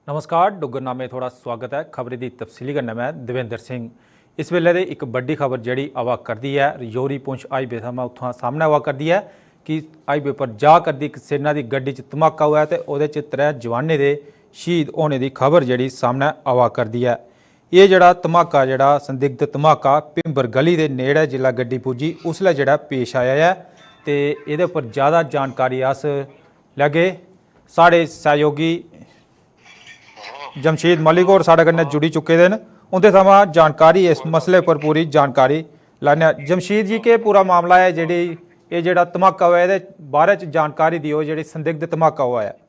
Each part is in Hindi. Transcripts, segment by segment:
नमस्कार डुगरनामे थोड़ा स्वागत है। खबरें की तफसीली करना मैं देवेंद्र सिंह। इस वेले दे एक बड़ी खबर जी आवा करती है रजौरी पुंछ हाईवे थमां उत्थों सामने आवा करती है कि हाईवे पर जा करती एक सेना की गड्डी च धमाका हुआ तो वो 3 जवानों के शहीद होने की खबर जी सामने आवा करती है। ये जड़ा धमाका जड़ा संदिग्ध धमाका भिंबर गली के नेड़े जिला गड्डी पुजी उसलै जड़ा पेश आया है तो ये पर ज़्यादा जानकारी अस लगे साढ़े सहयोगी जमशेद मलिक होर साढ़े कन्नै जुड़ी चुके दे न, उंदे थमां जानकारी इस मसले पर पूरी जानकारी लैने। जमशेद जी के पूरा मामला है जी ये जेड़ा धमाका होया ये बारे च जानकारी दियो जी संदिग्ध धमाका हुआ है।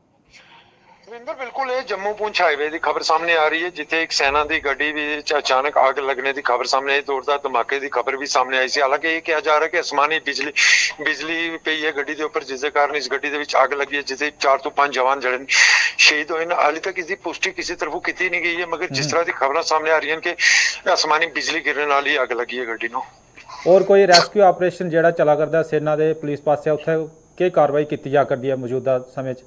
बिल्कुल ये जम्मू पुंछ हाईवे की खबर सामने आ रही है जिथे एक सेना की गड्डी भी अचानक आग लगने की खबर सामने आई। जोरदार धमाके की खबर भी सामने आई सी। हालांकि ये कहा जा रहा है कि आसमानी बिजली पई है गड्डी के उपर जिसके कारण इस गड्डी के आग लगी है जिसे 4 तो 5 जवान जड़े शहीद हुए। हाले तक इसकी पुष्टि किसी तरफों की नहीं गई है मगर जिस तरह की खबर सामने आ रही है कि आसमानी बिजली गिरने वाली आग लगी है गड्डी नूं। और कोई रेस्क्यू ऑपरेशन जेड़ा चला करता सेना के पुलिस पासे उत्थे की कार्रवाई की जा करती है मौजूदा समय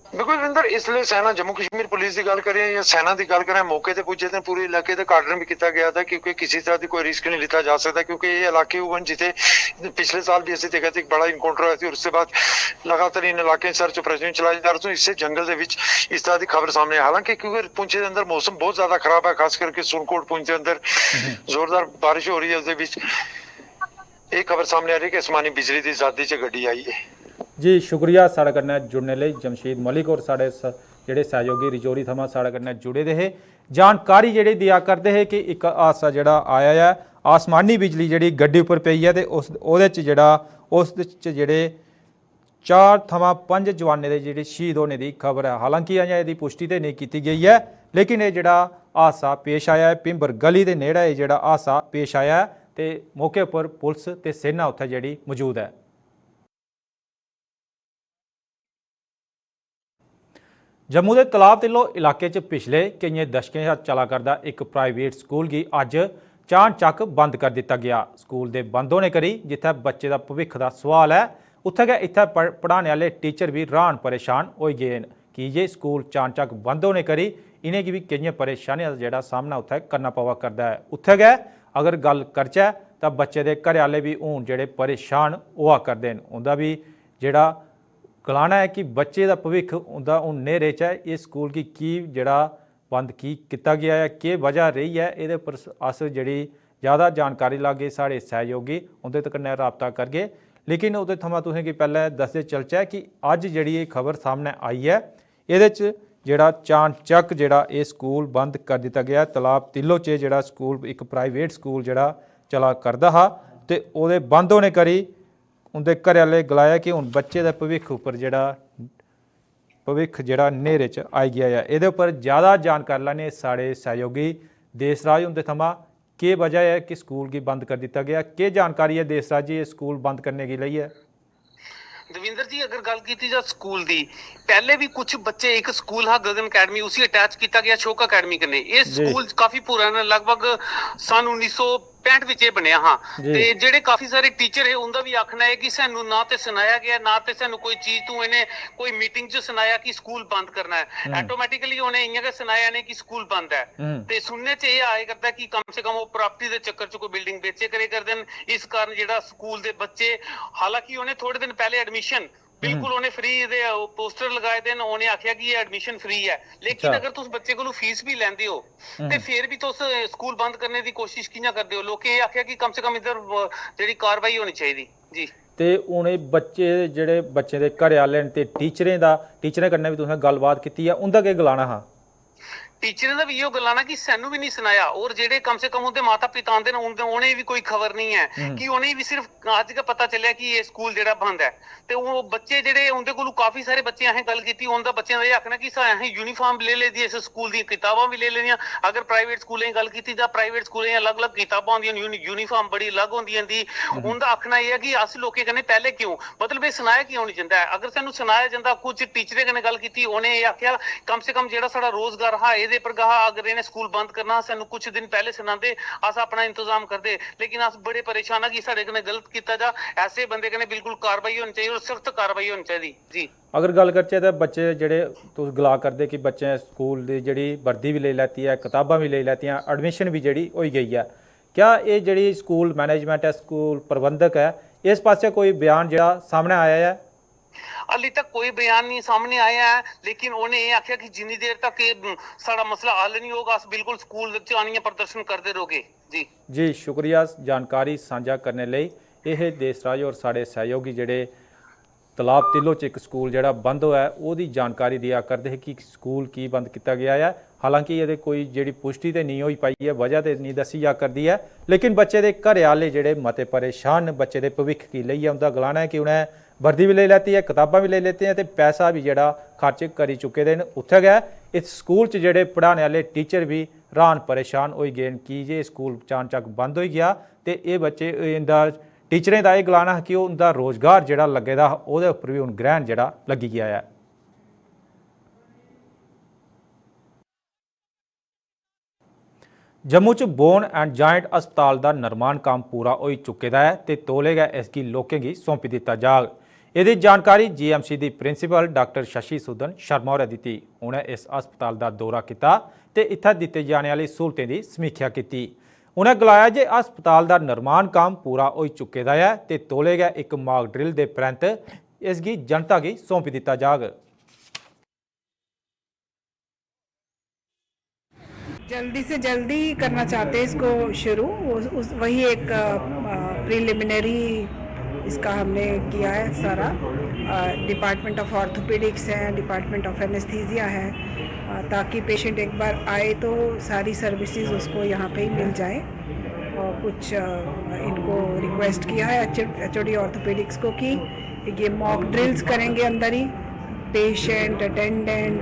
बिल्कुल रविंदर इसलिए सेना जम्मू कश्मीर पुलिस की गल करें या सेना की गल करें मौके पर पुजे थे पूरे इलाके का कार्डन भी किया गया था क्योंकि किसी तरह की कोई रिस्क नहीं लिया जा सकता क्योंकि ये इलाके हुए जिथे पिछले साल भी ऐसे देखा था एक बड़ा इनकाउंटर हुआ था। उसके बाद लगातार इन इलाके सर्च ऑपरेशन चलाए जा रहे थे। इससे जंगल के इस तरह की खबर सामने हालांकि क्योंकि पुंछ के अंदर मौसम बहुत ज्यादा खराब है खास करके सुरनकोट पुंछ के अंदर जोरदार बारिश हो रही है। उसके एक खबर सामने आ रही है कि आसमानी बिजली की आजादी च गड्डी आई है। जी शुक्रिया साढ़े कन्नै जुड़ने लिए जमशेद मलिक और साढ़े जेडे सहयोगी रजौरी थमां साढ़े कन्नै जुड़े दे हे। जानकारी जेडी दिया करते हैं कि एक हादसा जेड़ा आया है आसमानी बिजली जेडी गड्डी उपर पई है तो उस जेडे 4 थमां 5 जवानों के जेडे शहीद होने की खबर है। हालांकि अजें इसकी पुष्टि तो नहीं की गई है लेकिन ये जेड़ा हादसा पेश आया है भिंबर गली के नेड़े ये जेड़ा हादसा पेश आया है तो मौके पर पुलिस ते सेना उत्थे जेड़ी मौजूद है। जम्मू के तलाब तिल्लो इलाके च पिछले कई दशकें शा चला करदा एक प्राइवेट स्कूल की अज चानचक बंद कर दिता गया। स्कूल के बंद होने करी जिथे बच्चे का भविख का सवाल है उत्थे गै इत्थे पढ़ाने वाले टीचर भी हैरान परेशान हो गए हैं कि जे स्कूल चानचक बंद होने करी इन्हें भी कई परेशानियों का जोड़ा सामना उत्थे करना पवा करता है। उत्थे गै अगर गल करचै तो बच्चे के घर वाले भी हूँ जोड़े परेशान हुआ करते हैं। उनका भी जोड़ा गलाना है कि बच्चे का भविख उनका हूँ नेरे च है। इस स्कूल की जड़ा बंद किया गया है कि वजह रही है ये पर अस जी ज़्यादा जानकारी लागे साढ़े सहयोगी उनके कन्नै रबता करगे। लेकिन वो थमां तुसें कि पहले दसदे चलचै कि अज जी खबर सामने आई है ये जड़ा चानचक जड़ा ये स्कूल बंद कर दिता गया। तलाब तिल्लो च जड़ा स्कूल एक प्राइवेट स्कूल जड़ा चला करदा हा ते ओहदे बंद होने करी उनके घर वाले गलाया कि हुण बच्चे का भविख उपर भविख जड़ा नेरे च आई गया है। ये पर ज़्यादा जानकारी लैने साढ़े सहयोगी देसराज उनके थमां के वजह है कि स्कूल की बंद कर दिता गया के जानकारी है देसराज जी स्कूल बंद करने के लिए है। दविंदर जी अगर गल की जा स्कूल दी पहले भी कुछ बच्चे एक स्कूल हा गगन अकेडमी उसी अटैच किया गया शोक अकेडमी कन्ने। ये स्कूल काफी पुराना लगभग सन 1965 विच बनया हाँ ते जेडे काफी सारे टीचर है उनका भी आखना है कि सानू ना ते सुनाया गया ना ते सानू कोई चीज तू इन्हें कोई मीटिंग च सुनाया कि स्कूल बंद करना है। ऑटोमेटिकली उन्हें इयां के सुनाया ने कि स्कूल बंद है ते सुनने च ये आए करता कि कम से कम वो प्रॉपर्टी दे चक्कर च कोई बिल्डिंग बेचे करे कर देन इस कारण जेड़ा स्कूल दे बच्चे हालांकि उन्हें थोड़े दिन पहले एडमिशन बिल्कुल उन्हें फ्री दे पोस्टर लगाए थे उन्हें आख्या कि ये एडमिशन फ्री है लेकिन अगर तुस बच्चे को फीस भी लेंदे हो ते फिर भी तुस स्कूल बंद करने की कोशिश कियां करदे हो। लोकें ये आख्या कि कम से कम इधर जेडी कार्रवाई होनी चाहिए जी ते उन्हें बच्चे जेडे बच्चे दे घर वाले ते टीचरें कन्नै भी तुसें गलबात कीती है उनका केह् गलाना हा। टीचर का भी इहो गलाना कि सानू भी नहीं सुनाया और जेडे कम से कम उनके माता पिता आंदे ने उन्हें भी कोई खबर नहीं है कि उन्हें भी सिर्फ अज का पता चलिया कि ये स्कूल जेड़ा बंद है ते वो बच्चे जेडे उनके कोल काफी सारे बच्चे असें गल कीती उनका बच्चों का ये आखना कि असें यूनीफॉर्म ले लेदी इस स्कूल दी किताबां भी ले लेनियां। अगर प्राइवेट स्कूलें की गल कीती जां प्राइवेट स्कूलें अलग अलग किताबां होंदियां यूनीफॉर्म बड़ी अलग होंदी दी उनका आखना यह है कि अस लोकें कन्नै पहले क्यों मतलब ये सुनाया क्यों नहीं जांदा है। अगर सानू सुनाया जांदा कुछ टीचरें कन्नै गल कीती उन्हें ये आख्या कम से कम जेड़ा साडा रोजगार हा दे परगाह अगर इन्हें स्कूल बंद करना सानू कुछ दिन पहले सुनाते अस अपना इंतजाम करते, लेकिन अस बड़े परेशान है कि साडे कन्नै गलत किया जा। ऐसे बंदे कन्नै बिल्कुल कार्रवाई होनी चाहिए और सख्त कार्रवाई होनी चाहिए जी। अगर गल करचै तो बच्चे जेह्ड़े तुस गला करदे कि बच्चे स्कूल दी जेह्ड़ी वर्दी भी लेई लैती है, कताबां भी लेई लैतियां, एडमिशन भी जेह्ड़ी होई गई है, क्या ये जेह्ड़ी स्कूल मैनेजमेंट है, स्कूल प्रबंधक है, इस पासे कोई बयान जेह्ड़ा सामने आया है? हाली तक कोई बयान नहीं सामने आया है, लेकिन उन्हें ये आख्या कि जिन्नी देर तक ये सारा मसला हल नहीं होगा अस बिल्कुल स्कूल च आनिए प्रदर्शन करते रहोगे जी। जी शुक्रिया जानकारी साझा करने लई। यह देसराज और साढ़े सहयोगी जेह्ड़े तलाब तिल्लो च एक स्कूल जेह्ड़ा बंद होया है ओहदी जानकारी दिया करते हैं कि स्कूल की बंद किया गया है। हालांकि ये कोई जी पुष्टि तो नहीं हो पाई है, वजह तो नहीं दसी जा करती है, लेकिन बच्चे के घरे आले जेह्ड़े मते परेशान न बच्चे के भविख की लेइयै उनका गलाना है कि उन्हें वर्दी भी ले लेती है, किताबां भी ले लेती हैं, तो पैसा भी जेह्ड़ा खर्च करी चुके दे न। उत्थे गै इस स्कूल च जेह्ड़े पढ़ाने वाले टीचर भी हैरान परेशान हो गए कि जे स्कूल चानचक बंद हो गया तो ये बच्चे इंदा टीचरें का यह गलाना है कि उनका रोज़गार जोड़ा लगे दा उहदे उपर भी हुण ग्रहण जोड़ा लगी गया है। जम्मू च बोन एंड जॉइंट अस्पताल का निर्माण काम पूरा हो चुके है तो तौले गै इसकी लोकें की सौंपी दिता जाग। इसकी जानकारी GMC की प्रिंसीपल डॉक्टर शशि सूदन शर्मा होरें दी। उन्हें इस अस्पताल का दौरा किया तो इत्थे दिते जाने वाली सहूलतें की समीक्षा की। उन्हें गलाया जे अस्पताल का निर्माण काम पूरा हो चुके है तो तौले गै एक मॉक ड्रिल के परैंत इसकी जनता की सौंपी दिता जाग। जल्दी से जल्दी करना चाहते हैं इसको शुरू, वही एक प्रिलिमिनरी इसका हमने किया है सारा। डिपार्टमेंट ऑफ ऑर्थोपेडिक्स है, डिपार्टमेंट ऑफ एनेस्थीसिया है, ताकि पेशेंट एक बार आए तो सारी सर्विसेज उसको यहाँ पे ही मिल जाए। और कुछ इनको रिक्वेस्ट किया है HOD ऑर्थोपेडिक्स को कि ये मॉक ड्रिल्स करेंगे अंदर ही, patient, attendant,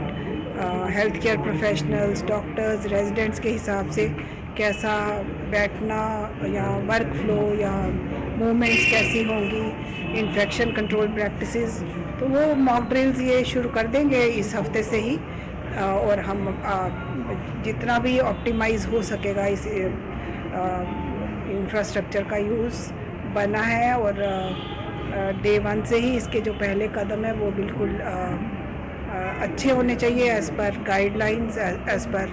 health care professionals, doctors, residents के हिसाब से कैसा बैठना या वर्क फ्लो या मूवमेंट्स कैसी होंगी, इन्फेक्शन कंट्रोल प्रैक्टिसेस, तो वो मॉक ड्रिल्स ये शुरू कर देंगे इस हफ्ते से ही। और हम जितना भी ऑप्टिमाइज हो सकेगा इस इंफ्रास्ट्रक्चर का यूज़ बना है। और डे 1 से ही इसके जो पहले कदम है वो बिल्कुल अच्छे होने चाहिए as per guidelines, as per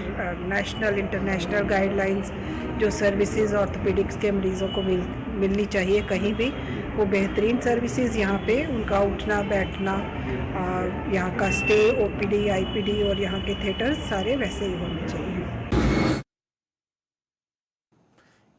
national international guidelines. जो सर्विसेज ऑर्थोपेडिक्स के मरीज़ों को मिलनी चाहिए कहीं भी, वो बेहतरीन सर्विसेज यहाँ पे उनका उठना बैठना, यहाँ का स्टे, OPD, IPD और यहाँ के थिएटर्स सारे वैसे ही होने चाहिए।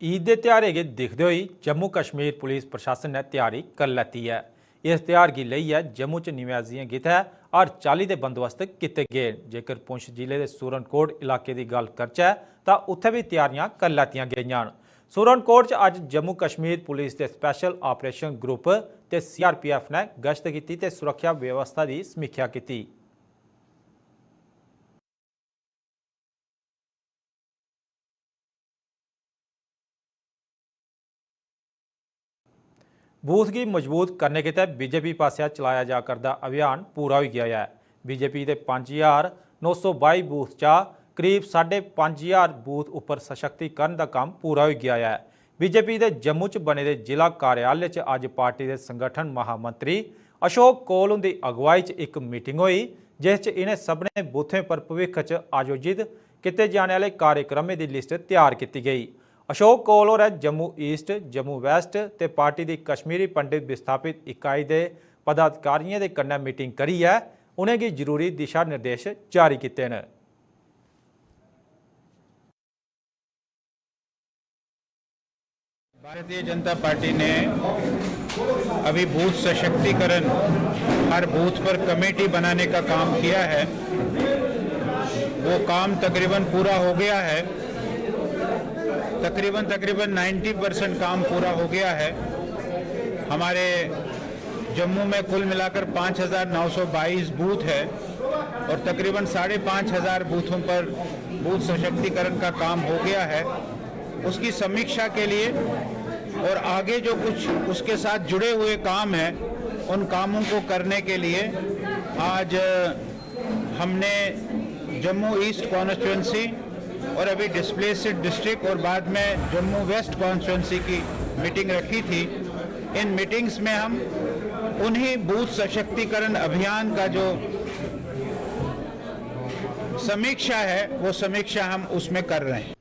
ईद के त्यारे के दिखते हुए जम्मू कश्मीर पुलिस प्रशासन ने तैयारी कर लेती है। इस त्यौहार की लेइयै जम्मू च नमाजियां गित्तै हर चाल्ली के बंदोबस्त किए गए। जेकर पुंछ जिले के सूरनकोट इलाके की गल करचै तो उत्थे भी तैयारियां कर लैतियां गईयां। सूरनकोट च अज जम्मू कश्मीर पुलिस के स्पैशल ऑपरेशन ग्रुप ते CRPF ने गश्त की ते सुरक्षा व्यवस्था की समीक्षा की। बूथ की मजबूत करने के तहत BJP पासिया चलाया जा करदा अभियान पूरा हो गया है। BJP के 5922 बूथ चा करीब 5500 बूथ उपर सशक्तिकरण का काम पूरा हो गया है। BJP के जम्मू च बने दे जिला कार्यालय च अज पार्टी के संगठन महामंत्री अशोक कौल उनकी अगवाई च एक मीटिंग हुई, जिस इन्हें सबने बूथों पर भविख च आयोजित किए जाने वाले कार्यक्रमों की लिस्ट तैयार की गई। अशोक कौल और जम्मू ईस्ट, जम्मू वैस्ट ते पार्टी की कश्मीरी पंडित विस्थापित इकाई के पदाधिकारियों के कन्नै मीटिंग करी है, उन्हें जरूरी दिशा निर्देश जारी किए हैं। भारतीय जनता पार्टी ने अभी बूथ सशक्तिकरण, हर बूथ पर कमेटी बनाने का काम किया है। वो काम तकरीबन पूरा हो गया है। तकरीबन 90% काम पूरा हो गया है। हमारे जम्मू में कुल मिलाकर 5922 बूथ है और तकरीबन 5500 बूथों पर बूथ सशक्तिकरण का काम हो गया है। उसकी समीक्षा के लिए और आगे जो कुछ उसके साथ जुड़े हुए काम हैं, उन कामों को करने के लिए आज हमने जम्मू ईस्ट कॉन्स्टिट्यूंसी और अभी डिस्प्लेस्ड डिस्ट्रिक्ट और बाद में जम्मू वेस्ट कॉन्स्टिट्यूंसी की मीटिंग रखी थी। इन मीटिंग्स में हम उन्हीं बूथ सशक्तिकरण अभियान का जो समीक्षा है वो समीक्षा हम उसमें कर रहे हैं।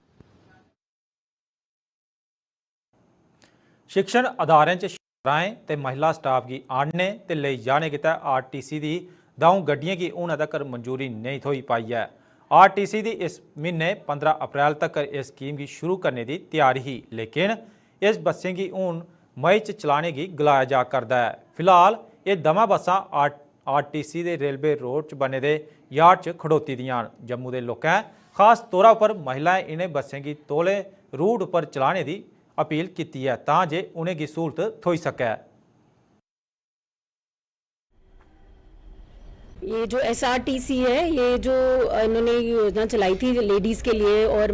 शिक्षण अदारे च शराएं ते महिला स्टाफ की आने ते ले जाने गितै आरटीसी दी दऊं गड्डियों की हूं तक मंजूरी नहीं थोई पाई है। आरटीसी दी इस महीने 15 अप्रैल तक इस स्कीम की शुरू करने की तैयारी ही, लेकिन इस बसें की हूं मई च चलाने की गलाया जा करदा है। फिलहाल ये दमा बसां आरटीसी दे रेलवे रोड च बने दे यार्ड च खड़ोती दियां। जम्मू के लोकें खास तौर पर महिलाएं इन्हें बसें की तौले रूट पर चलाने की अपील की है तां जे उन्हें सहूलत थोई सकै। ये जो एसआरटीसी है, ये जो इन्होंने योजना चलाई थी लेडीज़ के लिए और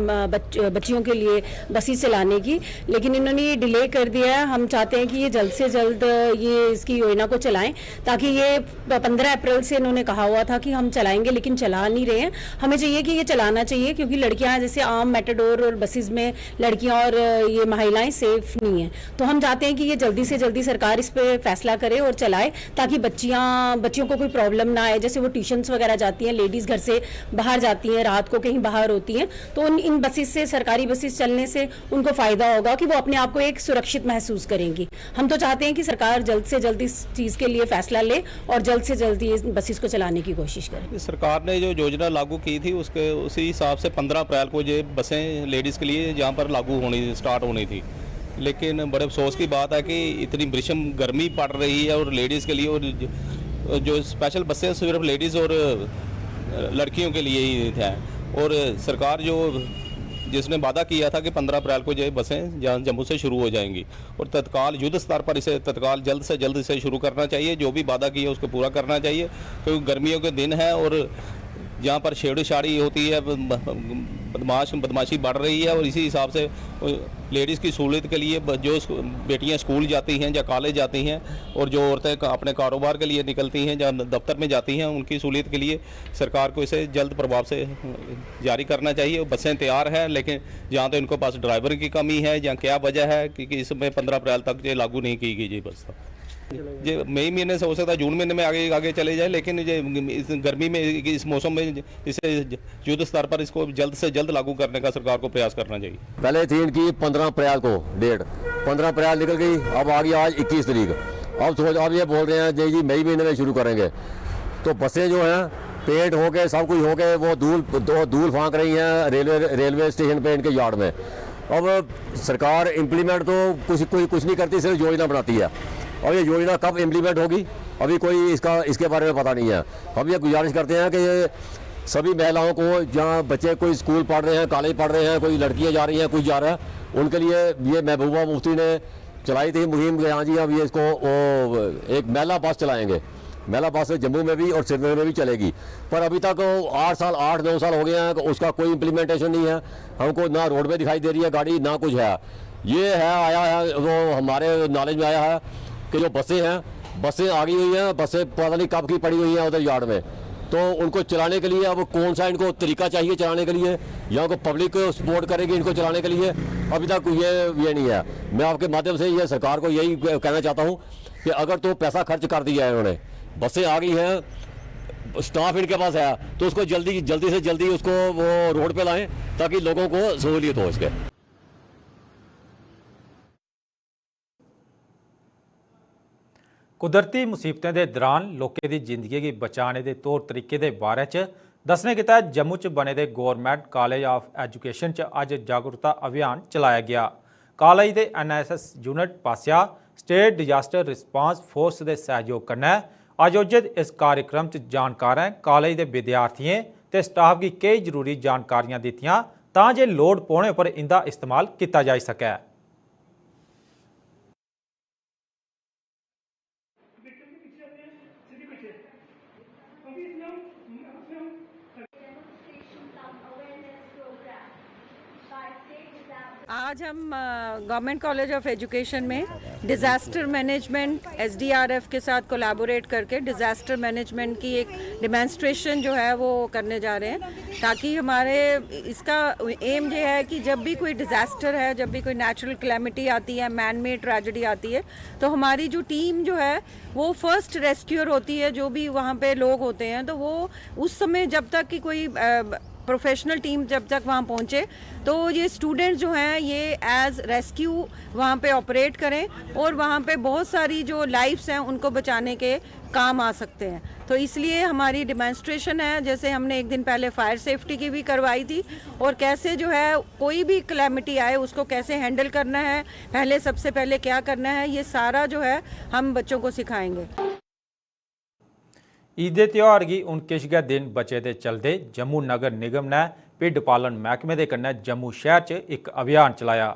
बच्चियों के लिए बसेस चलाने की, लेकिन इन्होंने ये डिले कर दिया है। हम चाहते हैं कि ये जल्द से जल्द ये इसकी योजना को चलाएं, ताकि ये 15 अप्रैल से इन्होंने कहा हुआ था कि हम चलाएंगे, लेकिन चला नहीं रहे हैं। हमें चाहिए कि ये चलाना चाहिए, क्योंकि लड़कियां जैसे आम मेटाडोर और बसेस में लड़कियां और ये महिलाएं सेफ नहीं हैं। तो हम चाहते हैं कि ये जल्दी से जल्दी सरकार इस पर फैसला करे और चलाए, ताकि बच्चियों को कोई प्रॉब्लम ना आए। जैसे वो ट्यूशन्स वगैरह जाती हैं, लेडीज़ घर से बाहर जाती हैं, रात को कहीं बाहर होती हैं, तो इन बसेस से, सरकारी बसेस चलने से उनको फ़ायदा होगा कि वो अपने आप को एक सुरक्षित महसूस करेंगी। हम तो चाहते हैं कि सरकार जल्द से जल्द इस चीज़ के लिए फैसला ले और जल्द से जल्द इस बसेस को चलाने की कोशिश करे। सरकार ने जो योजना लागू की थी उसी हिसाब से 15 अप्रैल को ये बसें लेडीज़ के लिए यहाँ पर स्टार्ट होनी थी, लेकिन बड़े अफसोस की बात है कि इतनी भीषण गर्मी पड़ रही है और लेडीज़ के लिए, और जो स्पेशल बसें सिर्फ लेडीज़ और लड़कियों के लिए ही थे। और सरकार जिसने वादा किया था कि 15 अप्रैल को ये बसें जम्मू से शुरू हो जाएंगी, और तत्काल युद्ध स्तर पर इसे तत्काल जल्द से जल्द इसे शुरू करना चाहिए। जो भी वादा किया उसको पूरा करना चाहिए, क्योंकि गर्मियों के दिन है और जहाँ पर छेड़छाड़ी होती है, बदमाशी बढ़ रही है, और इसी हिसाब से लेडीज़ की सहूलियत के लिए जो बेटियां स्कूल जाती हैं या कॉलेज जाती हैं, और जो औरतें अपने कारोबार के लिए निकलती हैं या दफ्तर में जाती हैं, उनकी सहूलियत के लिए सरकार को इसे जल्द प्रभाव से जारी करना चाहिए। बसें तैयार हैं, लेकिन जहाँ तो इनको पास ड्राइवर की कमी है या क्या वजह है कि इसमें 15 अप्रैल तक ये लागू नहीं की गई जी बस। ये मई महीने से हो सकता है जून महीने में आगे चले जाए, लेकिन ये इस गर्मी में, इस मौसम में इसे युद्ध स्तर पर इसको जल्द से जल्द लागू करने का सरकार को प्रयास करना चाहिए। पहले थी इनकी 15 अप्रैल को डेट, 15 अप्रैल निकल गई, अब आ गई आज 21 तारीख। अब ये बोल रहे हैं जी मई महीने में शुरू करेंगे। तो बसें जो हैं पेंट हो गए, सब कुछ हो गए, वो धूल फांक रही हैं रेलवे स्टेशन पे इनके यार्ड में। अब सरकार इम्प्लीमेंट तो कुछ नहीं करती, सिर्फ योजना बनाती है। और ये योजना कब इम्प्लीमेंट होगी अभी कोई इसके बारे में पता नहीं है। हम ये गुजारिश करते हैं कि सभी महिलाओं को, जहाँ बच्चे कोई स्कूल पढ़ रहे हैं, कॉलेज पढ़ रहे हैं, कोई लड़कियाँ जा रही हैं, कुछ जा रहा है, उनके लिए ये महबूबा मुफ्ती ने चलाई थी मुहिम कि हाँ जी अब ये इसको एक महिला बस चलाएँगे। महिला बस जम्मू में भी और श्रीनगर में भी चलेगी, पर अभी तक 8-9 साल हो गए हैं, उसका कोई इम्प्लीमेंटेशन नहीं है। हमको ना रोड पे दिखाई दे रही है गाड़ी, ना कुछ है। ये है आया है, वो हमारे नॉलेज में आया है कि जो बसें आ गई हुई हैं, बसें पता नहीं कब की पड़ी हुई हैं उधर यार्ड में। तो उनको चलाने के लिए अब कौन सा इनको तरीका चाहिए चलाने के लिए, या को पब्लिक सपोर्ट करेगी इनको चलाने के लिए, अभी तक ये नहीं है। मैं आपके माध्यम से ये सरकार को यही कहना चाहता हूँ कि अगर तो पैसा खर्च कर दिया है इन्होंने, बसें आ गई हैं, स्टाफ इनके पास है, तो उसको जल्दी से जल्दी उसको वो रोड पे लाएं, ताकि लोगों को सहूलियत हो इसके। कुदरती मुसीबतें के दौरान लोगों की जिंदगी की बचाने के तौर तरीके के बारे च दसने के तहत जम्मू च बने दे गौरमेंट कॉलेज ऑफ एजुकेशन च अज जागरूकता अभियान चलाया गया। कॉलेज के NSS unit Passia state disaster response force के सहयोग कन्नै आयोजित इस कार्यक्रम च जानकारें कॉलेज के विद्यार्थियों ते स्टाफ की कई जरूरी जानकारियां दित्तियां तां जे लोड़ पौने पर इंदा इस्तेमाल किया जा सकै। आज हम गवर्नमेंट कॉलेज ऑफ एजुकेशन में डिज़ास्टर मैनेजमेंट एसडीआरएफ के साथ कोलैबोरेट करके डिज़ास्टर मैनेजमेंट की एक डेमोन्स्ट्रेशन जो है वो करने जा रहे हैं, ताकि हमारे इसका एम ये है कि जब भी कोई डिज़ास्टर है, जब भी कोई नेचुरल कैलेमिटी आती है, मैन मेड ट्रेजेडी आती है, तो हमारी जो टीम जो है वो फर्स्ट रेस्क्यूअर होती है। जो भी वहाँ पे लोग होते हैं तो वो उस समय जब तक कि कोई प्रोफेशनल टीम जब तक वहाँ पहुँचे तो ये स्टूडेंट्स जो हैं ये एज रेस्क्यू वहाँ पे ऑपरेट करें और वहाँ पे बहुत सारी जो लाइफ्स हैं उनको बचाने के काम आ सकते हैं। तो इसलिए हमारी डेमोन्स्ट्रेशन है, जैसे हमने एक दिन पहले फायर सेफ्टी की भी करवाई थी, और कैसे जो है कोई भी कैलेमिटी आए उसको कैसे हैंडल करना है, पहले सबसे पहले क्या करना है, ये सारा जो है हम बच्चों को सिखाएंगे। ईद दे त्यौहार की 29 दिन बचे दे चलते जम्मू नगर निगम ने भिड्ड पालन महकमे के कन्नै जम्मू शहर च एक अभियान चलाया।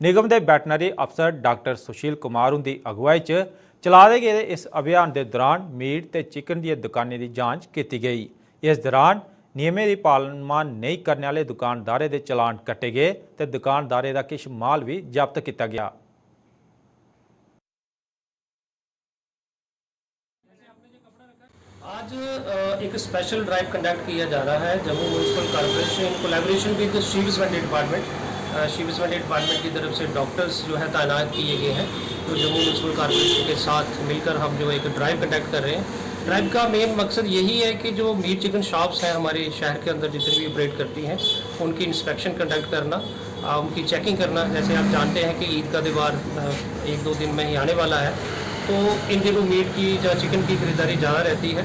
निगम के वैटनरी अफसर डॉक्टर सुशील कुमार उनकी अगुवाई च चलाए गए इस अभियान के दौरान मीट ते चिकन दी दुकानें की जांच की गई। इस दौरान नियमें की पालना नहीं करने वाले दुकानदारे के चलान कट्टे गए तो दुकानदारे का कुछ माल भी जब्त किया गया। आज एक स्पेशल ड्राइव कंडक्ट किया जा रहा है Jammu municipal corporation collaboration with शीव्स वेटनरी डिपार्टमेंट। शीव्स वेटनरी डिपार्टमेंट की तरफ से डॉक्टर्स जो है तैनात किए गए हैं, तो जम्मू म्यूनसिपल कॉर्पोरेशन के साथ मिलकर हम जो एक ड्राइव कंडक्ट कर रहे हैं। ड्राइव का मेन मकसद यही है कि जो मीट चिकन शॉप्स हैं हमारे शहर के अंदर जितनी भी ऑपरेट करती हैं उनकी इंस्पेक्शन कंडक्ट करना, उनकी चेकिंग करना। जैसे आप जानते हैं कि ईद का त्यौहार 1-2 दिन में ही आने वाला है, तो इन दिनों मीट की या चिकन की खरीदारी ज़्यादा रहती है।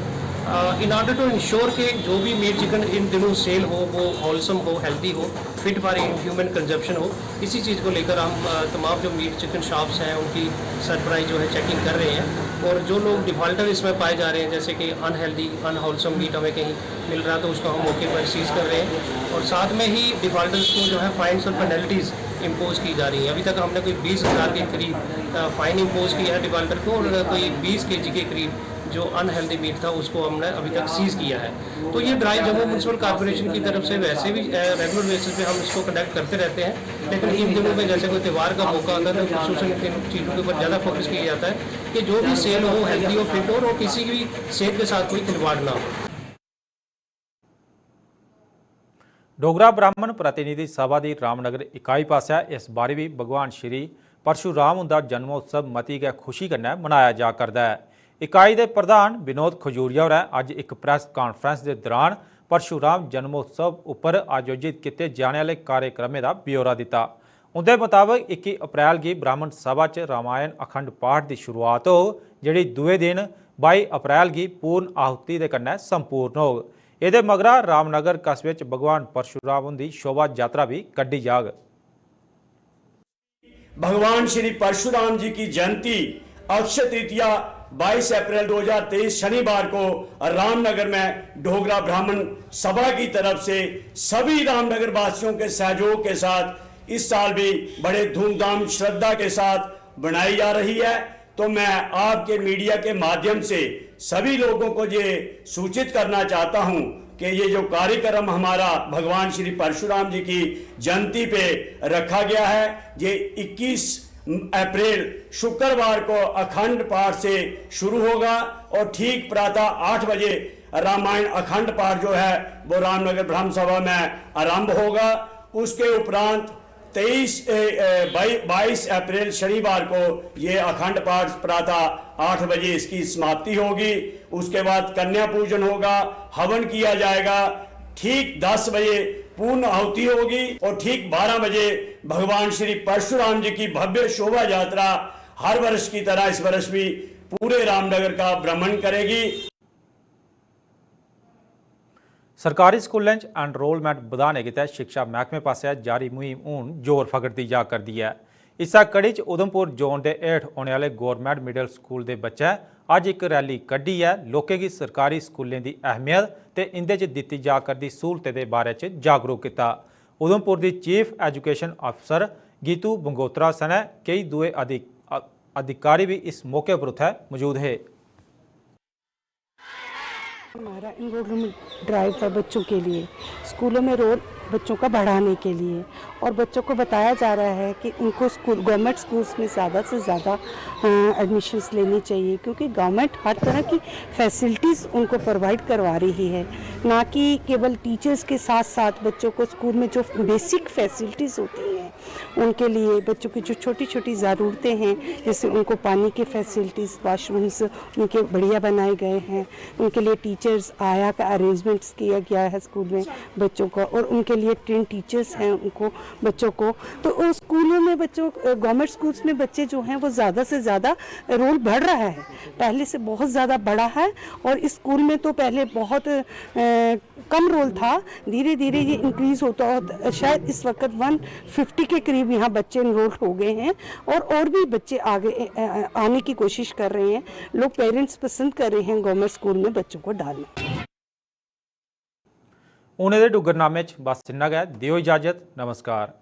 इन ऑर्डर टू इंश्योर कि जो भी मीट चिकन इन दिनों सेल हो वो होलसम हो, हेल्दी हो, फिट फॉर ह्यूमन कंजप्शन हो, इसी चीज़ को लेकर हम तमाम जो मीट चिकन शॉप्स हैं उनकी सरप्राइज जो है चेकिंग कर रहे हैं। और जो लोग डिफॉल्टर इसमें पाए जा रहे हैं, जैसे कि अनहेल्दी अनहोलसम मीट हमें कहीं मिल रहा है तो उसको हम मौके पर सीज कर रहे हैं, और साथ में ही डिफॉल्टर्स को जो है फाइन्स और पेनल्टीज़ इम्पोज की जा रही है। अभी तक हमने कोई 20,000 के करीब फाइन इम्पोज किया है डिफॉल्टर को, और कोई 20 kg के करीब जो अनहेल्दी मीट था उसको हमने अभी तक सीज किया है। तो ये ड्राइव जम्मू म्यूनसिपल कॉर्पोरेशन की तरफ से वैसे भी रेगुलर बेसिस पे हम इसको कंडक्ट करते रहते हैं, लेकिन इन दिनों में जैसे कोई त्यौहार का मौका आता है तो खसूसन इन चीज़ों के ऊपर ज़्यादा फोकस किया जाता है कि जो भी सेल हो हेल्दी हो, फिट हो, और किसी भी सेहत के साथ कोई खिलवाड़ ना हो। डोगरा ब्राह्मण प्रतिनिधि सभा की रामनगर इकाई पास इस बारी भी भगवान श्री परशुराम उनका जन्मोत्सव मती गै खुशी कन्नै मनाया जा करदा है। इकाई के प्रधान विनोद खजूरिया होरें अज एक प्रैस कॉन्फ्रेंस के दौरान परशुराम जन्मोत्सव उपर आयोजित किए जाने वाले कार्यक्रमें का ब्यौरा दिता। उनके मुताबिक 21 अप्रैल की ब्राह्मण सभा च रामायण अखंड पाठ की शुरुआत हो, जिहड़ी दूए दिन 22 अप्रैल की पूर्ण आहुति के कन्नै संपूर्ण हो। ये मगरा रामनगर कस्बे च भगवान परशुराम की शोभा यात्रा भी कड्ढी जाग। भगवान श्री परशुराम जी की जयंती अक्षय तृतीया 22 अप्रैल 2023 शनिवार को रामनगर में डोगरा ब्राह्मण सभा की तरफ से सभी रामनगर वासियों के सहयोग के साथ इस साल भी बड़े धूमधाम श्रद्धा के साथ बनाई जा रही है। तो मैं आपके मीडिया के माध्यम से सभी लोगों को ये सूचित करना चाहता हूं कि ये जो कार्यक्रम हमारा भगवान श्री परशुराम जी की जयंती पे रखा गया है, ये 21 अप्रैल शुक्रवार को अखंड पाठ से शुरू होगा और ठीक प्रातः 8 बजे रामायण अखंड पाठ जो है वो रामनगर ब्रह्म सभा में आरंभ होगा। उसके उपरांत 22 अप्रैल शनिवार को ये अखंड पाठ प्रातः 8 बजे इसकी समाप्ति होगी। उसके बाद कन्या पूजन होगा, हवन किया जाएगा, ठीक 10 बजे पूर्ण आहुति होगी और ठीक 12 बजे भगवान श्री परशुराम जी की भव्य शोभा यात्रा हर वर्ष की तरह इस वर्ष भी पूरे रामनगर का भ्रमण करेगी। सरकारी स्कूलों एनरोलमेंट बढ़ाने के तहत शिक्षा महकमे पास जारी मुहिम हूँ जोर फगड़ती जा करती है। इस कड़ी च उधमपुर जोन के हेठ होने वाले गौरमेंट मिडल स्कूल के बच्चे अज एक रैली कड्ढी है, लोगों की सरकारी स्कूलों की अहमियत ते इंदे च दित्ती जा करदी सहूलतें के बारे च जागरूक किया। उधमपुर की चीफ एजुकेशन अफसर गीतू बंगोत्रा सने कई दुए अधिकारी भी इस मौके पर उत्थे मौजूद है। हमारा इनरोलमेंट ड्राइव है बच्चों के लिए, स्कूलों में रोल बच्चों का बढ़ाने के लिए, और बच्चों को बताया जा रहा है कि उनको स्कूल गवर्नमेंट स्कूल्स में ज़्यादा से ज़्यादा एडमिशन्स लेनी चाहिए, क्योंकि गवर्नमेंट हर तरह की फैसिलिटीज़ उनको प्रोवाइड करवा रही है, ना कि केवल टीचर्स के साथ साथ बच्चों को स्कूल में जो बेसिक फैसिलिटीज़ होती हैं उनके लिए, बच्चों की जो छोटी छोटी ज़रूरतें हैं, जैसे उनको पानी की फैसिलिटीज़, वाशरूम्स उनके बढ़िया बनाए गए हैं, उनके लिए टीचर्स आया का अरेंजमेंट्स किया गया है स्कूल में बच्चों का, और उनके लिए ट्रेन टीचर्स हैं उनको बच्चों को। तो उस स्कूलों में बच्चों गवर्नमेंट स्कूल्स में बच्चे जो हैं वो ज़्यादा से ज़्यादा रोल बढ़ रहा है, पहले से बहुत ज़्यादा बढ़ा है, और इस स्कूल में तो पहले बहुत कम रोल था, धीरे धीरे ये इंक्रीज़ होता, शायद इस वक्त 150 के करीब यहाँ बच्चे इनरोल हो गए हैं, और भी बच्चे आगे आने की कोशिश कर रहे हैं। लोग पेरेंट्स पसंद कर रहे हैं गवर्नमेंट स्कूल में बच्चों को डालना। उन्हें डुगरनामे बस इन्ना गै, दियो इजाजत, नमस्कार।